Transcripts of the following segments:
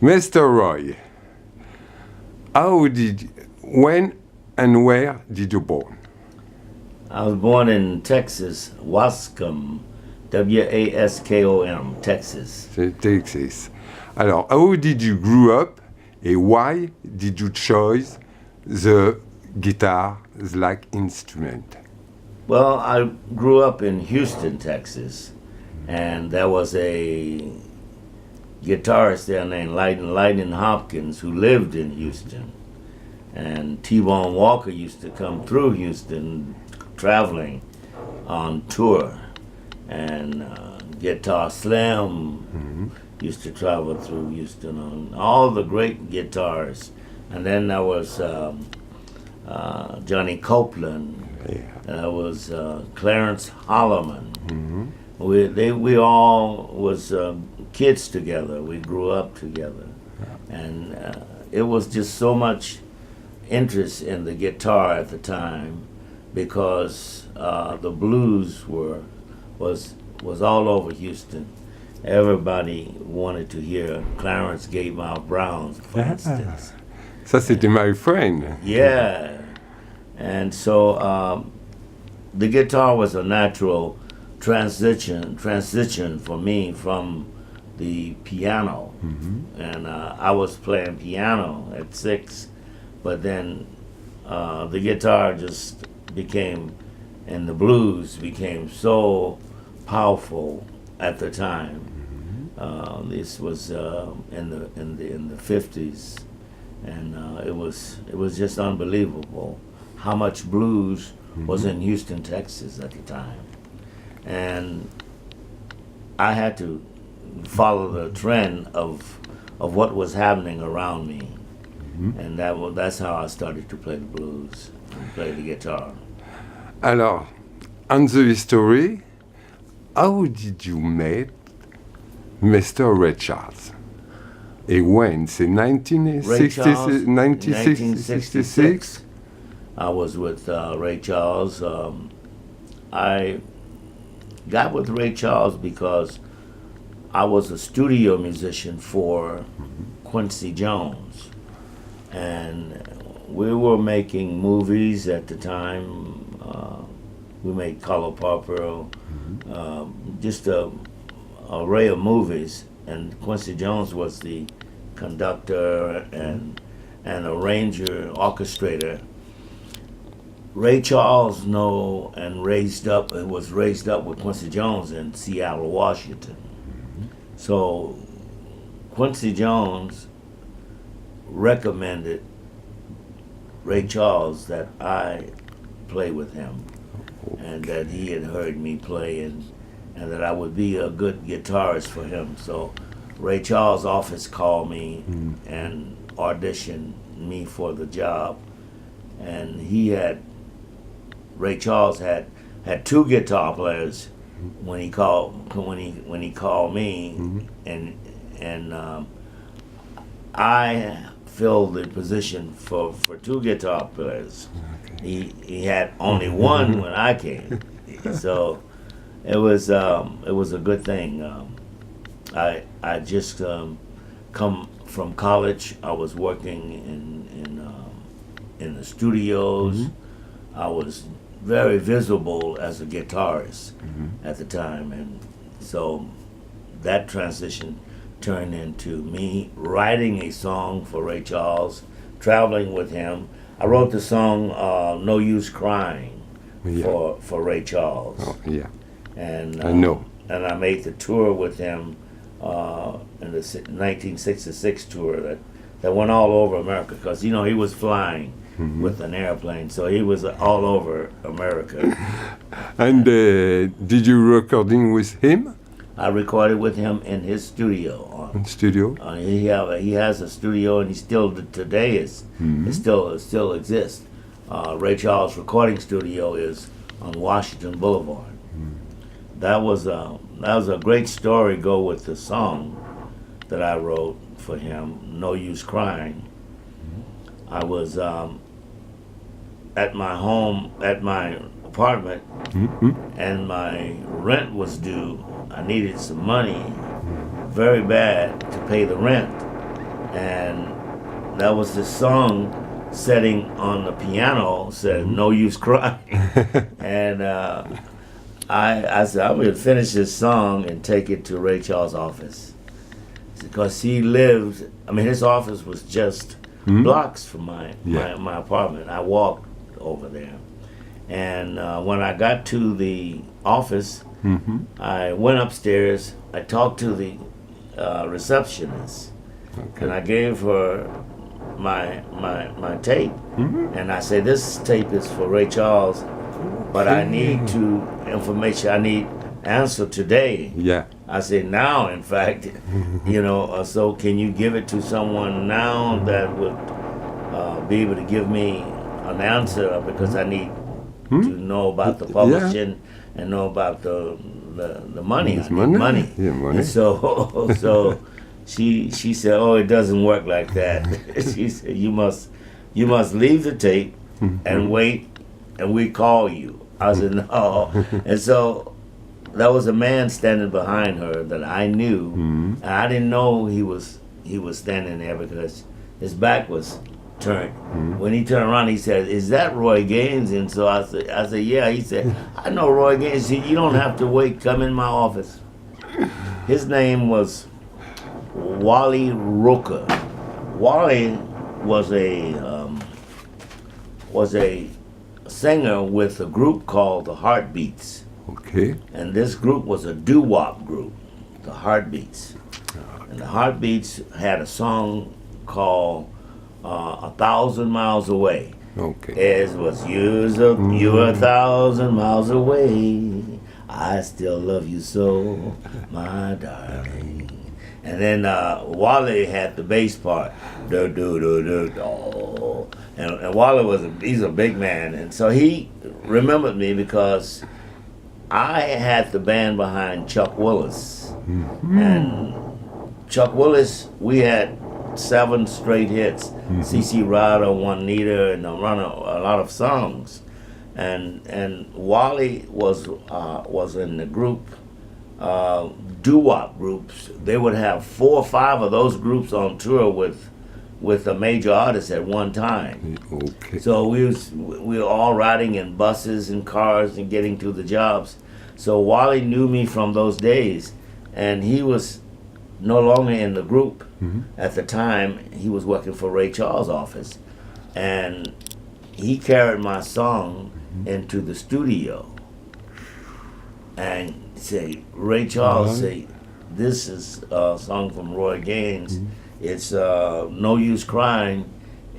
Mr. Roy, when and where did you born? I was born in Texas, Waskom, W-A-S-K-O-M, Texas. C'est Texas. Alors, how did you grow up and why did you choose the guitar as like instrument? Well, I grew up in Houston, Texas, and there was a guitarist there named Lightning Hopkins who lived in Houston. And T-Bone Walker used to come through Houston traveling on tour. And Guitar Slim used to travel through Houston on all the great guitarists. And then there was Johnny Copeland. Yeah. There was Clarence Holloman. We all was kids together. We grew up together. And it was just so much interest in the guitar at the time because the blues was all over Houston. Everybody wanted to hear Clarence Gatemouth Brown, for instance. Ça, c'était my friend. Yeah. And so the guitar was a natural transition for me from the piano. And I was playing piano at 6, but then the guitar just became, and the blues became so powerful at the time. This was in the 50s, and it was just unbelievable how much blues was in Houston, Texas at the time. And I had to follow the trend of what was happening around me. And that's how I started to play the blues and play the guitar. Alors, on the history, how did you meet Mr. Ray Charles? And when? C'est 1966? I was with Ray Charles. I got with Ray Charles because I was a studio musician for Quincy Jones. And we were making movies at the time. We made Color Purple, just an array of movies. And Quincy Jones was the conductor and arranger, orchestrator. Ray Charles was raised up with Quincy Jones in Seattle, Washington. So Quincy Jones recommended Ray Charles that I play with him, and that he had heard me play and that I would be a good guitarist for him. So Ray Charles' office called me and auditioned me for the job. And Ray Charles had 2 guitar players when he called me, and I filled the position for 2 guitar players. Okay. He had only 1 when I came, so it was a good thing. I just come from college. I was working in the studios. I was very visible as a guitarist at the time, and so that transition turned into me writing a song for Ray Charles, traveling with him. I wrote the song "No Use Crying" for Ray Charles. Oh, yeah. And I know. And I made the tour with him in the 1966 tour that went all over America, because he was flying with an airplane, so he was all over America. And did you recording with him? I recorded with him in his studio. In studio? He has a studio, and he still today it still exists. Ray Charles Recording Studio is on Washington Boulevard. That was a great story. Go with the song that I wrote for him, "No Use Crying." I was at my apartment, and my rent was due. I needed some money very bad to pay the rent, and that was the song setting on the piano said "No Use Crying," and I said I'm gonna finish this song and take it to Ray Charles' office because he lived. I mean, his office was just blocks from my apartment. I walked over there, and when I got to the office, I went upstairs. I talked to the receptionist, and I gave her my tape, and I said, "This tape is for Ray Charles, but I need information. I need answer today." Yeah. I said, "Now, in fact, so can you give it to someone now that would be able to give me an answer because I need to know about the publishing and know about the money. I need money." Yeah, money. And so she said, "Oh, it doesn't work like that." She said, "You must leave the tape and wait, and we call you." I said, "No." And so there was a man standing behind her that I knew, and I didn't know he was standing there because his back was turned. When he turned around, he said, "Is that Roy Gaines?" And so I said, "Yeah." He said, "I know Roy Gaines." He said, "You don't have to wait. Come in my office." His name was Wally Rooker. Wally was a singer with a group called the Heartbeats. Okay. And this group was a doo-wop group, the Heartbeats. And the Heartbeats had a song called 1,000 Miles Away. Okay. It was you're 1,000 miles away. I still love you so, my darling. And then Wally had the bass part. Do, do, do, do, do. And Wally he's a big man. And so he remembered me because I had the band behind Chuck Willis. And Chuck Willis, we had 7 straight hits. C.C. Rider, Juanita, and a lot of songs. And Wally was in the group, doo-wop groups. They would have 4 or 5 of those groups on tour with a major artist at one time. Okay. So we were all riding in buses and cars and getting to the jobs. So Wally knew me from those days, and he was no longer in the group. At the time, he was working for Ray Charles' office, and he carried my song into the studio and say, "Ray Charles, say, this is a song from Roy Gaines. It's No Use Crying."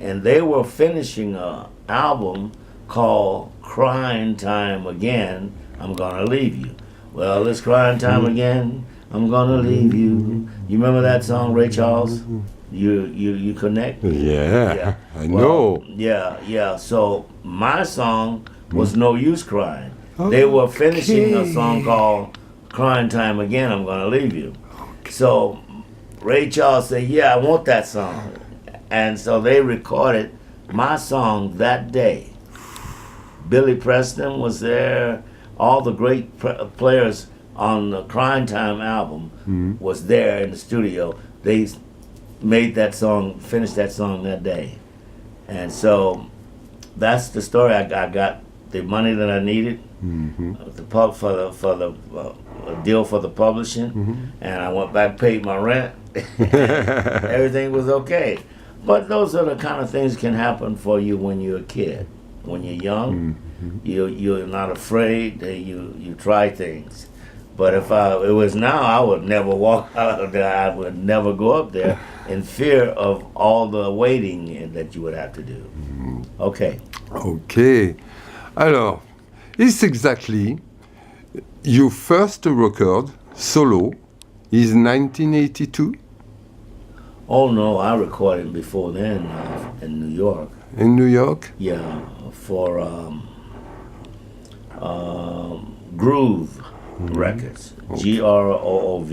And they were finishing an album called Crying Time Again, I'm Gonna Leave You. Well, it's crying time again, I'm gonna leave you. You remember that song, Ray Charles? You connect? Yeah. I know. Yeah. So my song was No Use Crying. They were finishing a song called Crying Time Again, I'm Gonna Leave You. So Ray Charles said, "Yeah, I want that song." And so they recorded my song that day. Billy Preston was there. All the great players on the Crying Time album was there in the studio. They made that song, finished that song that day. And so that's the story. I got the money that I needed for the deal for the publishing, and I went back, paid my rent. Everything was okay. But those are the kind of things can happen for you when you're a kid. When you're young, you're not afraid. You try things. But if it was now, I would never walk out there. I would never go up there in fear of all the waiting that you would have to do. Okay. Okay. Alors, it's exactly your first record solo is 1982. Oh no, I recorded before then in New York. In New York? Yeah, for Groove Records, Groove.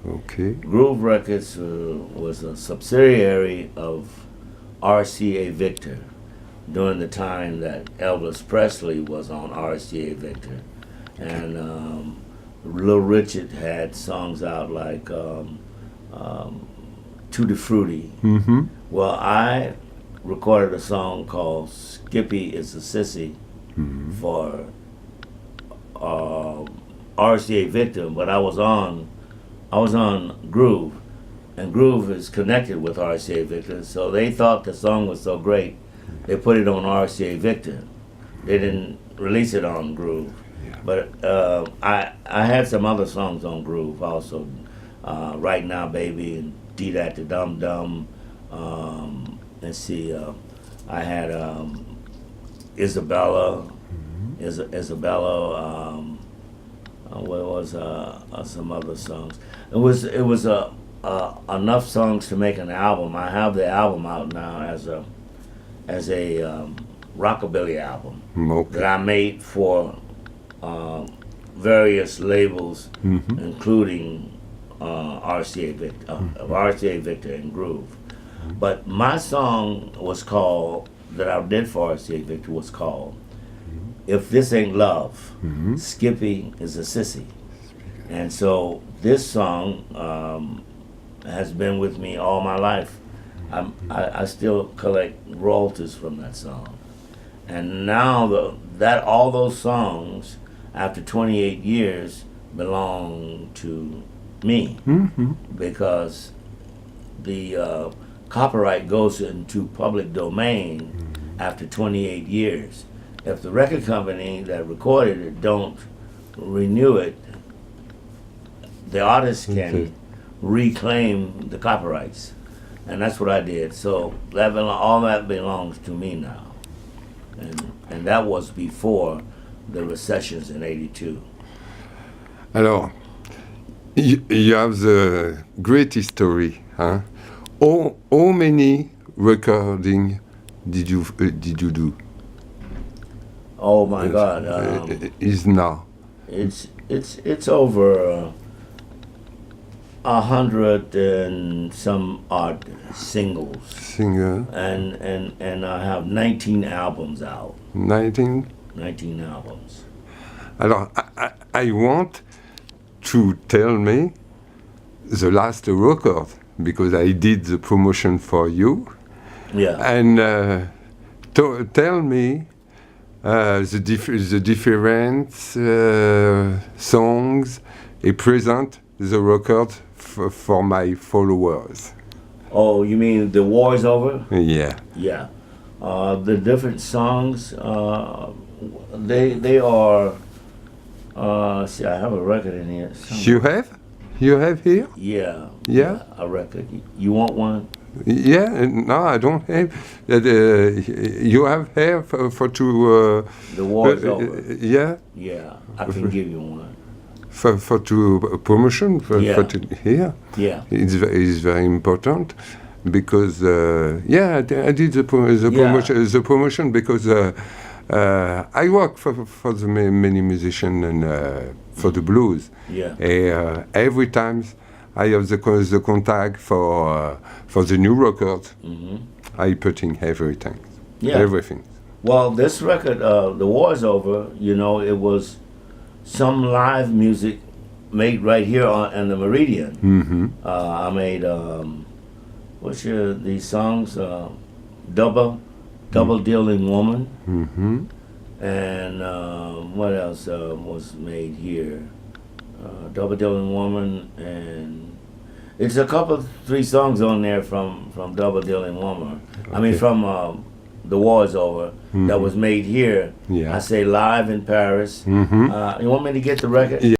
Okay. Groove Records was a subsidiary of RCA Victor during the time that Elvis Presley was on RCA Victor. And Little Richard had songs out like Tutti Frutti. Mm-hmm. Well, I recorded a song called Skippy is a Sissy for RCA Victor, but I was on Groove, and Groove is connected with RCA Victor, so they thought the song was so great, they put it on RCA Victor. They didn't release it on Groove. Yeah. But I had some other songs on Groove also, Right Now Baby and D That the Dum Dum. Let's see, I had Isabella, Isabella. What was some other songs? It was enough songs to make an album. I have the album out now as a rockabilly album that I made for various labels, including RCA Victor and Groove. But my song was called, that I did for RCA Victor, was called If This Ain't Love, Skippy is a Sissy. And so this song has been with me all my life. I still collect royalties from that song. And now all those songs, after 28 years, belong to me, because the copyright goes into public domain after 28 years. If the record company that recorded it don't renew it, the artist can reclaim the copyrights. And that's what I did. So all that belongs to me now. And that was before the recessions in '82. Alors, you have the great history, huh? How many recording did you do? Oh my God! Is now? It's over 100 and some odd singles. Singer. And I have 19 albums out. 19 albums. Alors, I want to tell me the last record, because I did the promotion for you. Yeah. And tell me the different songs and present the record for my followers. Oh, you mean The War Is Over? Yeah. Yeah. The different songs, they are, see, I have a record in here somewhere. You have here? Yeah. A record. You want one? Yeah, no, I don't have. You have here for to. The War Is Over. Yeah. Yeah, I can give you one. For to promotion for to here. Yeah. It's very important, because I did the promotion because I work for the many musicians and for the blues. Yeah. Every time I have the contact for the new record, I put in everything. Yeah. Everything. Well, this record, The War Is Over, it was some live music made right here on the Meridian. I made these songs, Double Dealing Woman, and what else was made here? Double Dealing Woman, and it's a couple, 3 songs on there from Double Dealing Woman. Okay. I mean, from The War Is Over, that was made here. Yeah. I say live in Paris. You want me to get the record? Yeah.